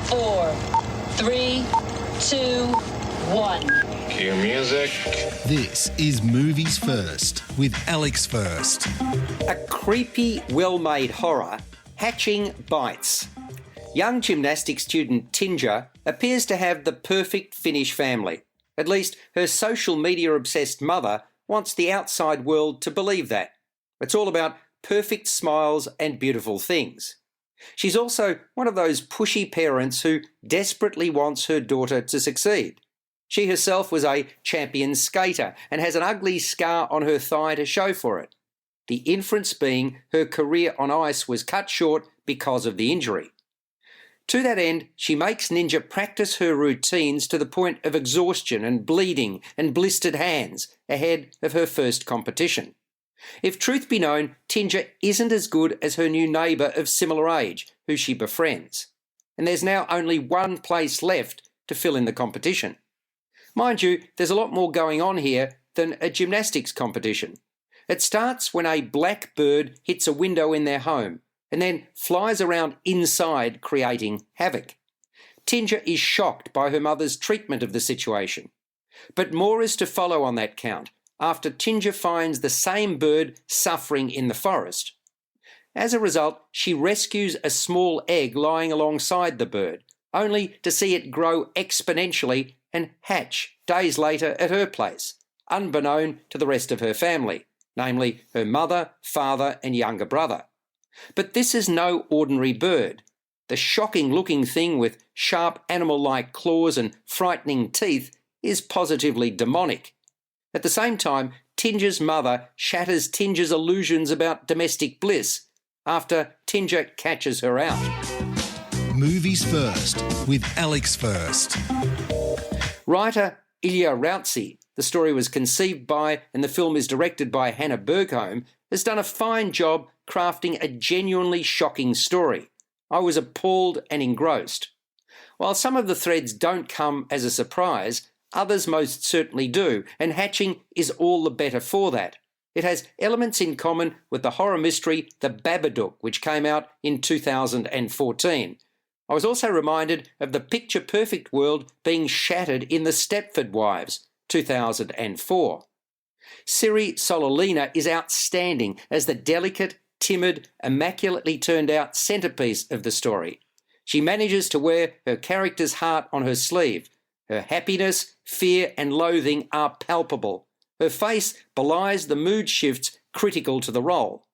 4, 3, 2, 1. Cue music. This is Movies First with Alex First. A creepy, well-made horror, Hatching Bites. Young gymnastics student Tinja appears to have the perfect Finnish family. At least her social media-obsessed mother wants the outside world to believe that. It's all about perfect smiles and beautiful things. She's also one of those pushy parents who desperately wants her daughter to succeed. She herself was a champion skater and has an ugly scar on her thigh to show for it. The inference being her career on ice was cut short because of the injury. To that end, she makes Ninja practice her routines to the point of exhaustion and bleeding and blistered hands ahead of her first competition. If truth be known, Tinja isn't as good as her new neighbour of similar age, who she befriends. And there's now only one place left to fill in the competition. Mind you, there's a lot more going on here than a gymnastics competition. It starts when a black bird hits a window in their home, and then flies around inside creating havoc. Tinja is shocked by her mother's treatment of the situation. But more is to follow on that count, after Tinja finds the same bird suffering in the forest. As a result, she rescues a small egg lying alongside the bird, only to see it grow exponentially and hatch days later at her place, unbeknown to the rest of her family, namely her mother, father and younger brother. But this is no ordinary bird. The shocking-looking thing with sharp animal-like claws and frightening teeth is positively demonic. At the same time, Tinja's mother shatters Tinja's illusions about domestic bliss after Tinja catches her out. Movies First with Alex First. Writer Ilya Routsi, the story was conceived by and the film is directed by Hannah Bergholm, has done a fine job crafting a genuinely shocking story. I was appalled and engrossed. While some of the threads don't come as a surprise, others most certainly do, and Hatching is all the better for that. It has elements in common with the horror mystery The Babadook, which came out in 2014. I was also reminded of the picture-perfect world being shattered in The Stepford Wives, 2004. Siri Sololina is outstanding as the delicate, timid, immaculately turned-out centrepiece of the story. She manages to wear her character's heart on her sleeve. Her happiness, fear and loathing are palpable. Her face belies the mood shifts critical to the role.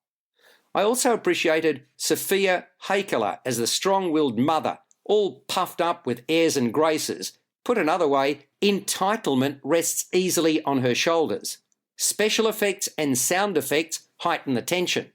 I also appreciated Sophia Haikala as the strong-willed mother, all puffed up with airs and graces. Put another way, entitlement rests easily on her shoulders. Special effects and sound effects heighten the tension.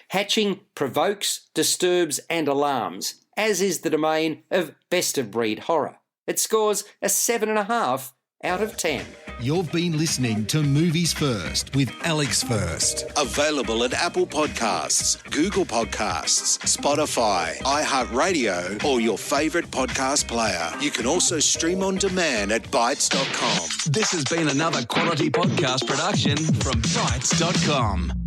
Hatching provokes, disturbs and alarms, as is the domain of best-of-breed horror. It scores a 7.5 out of 10. You've been listening to Movies First with Alex First. Available at Apple Podcasts, Google Podcasts, Spotify, iHeartRadio, or your favourite podcast player. You can also stream on demand at Bytes.com. This has been another quality podcast production from Bytes.com.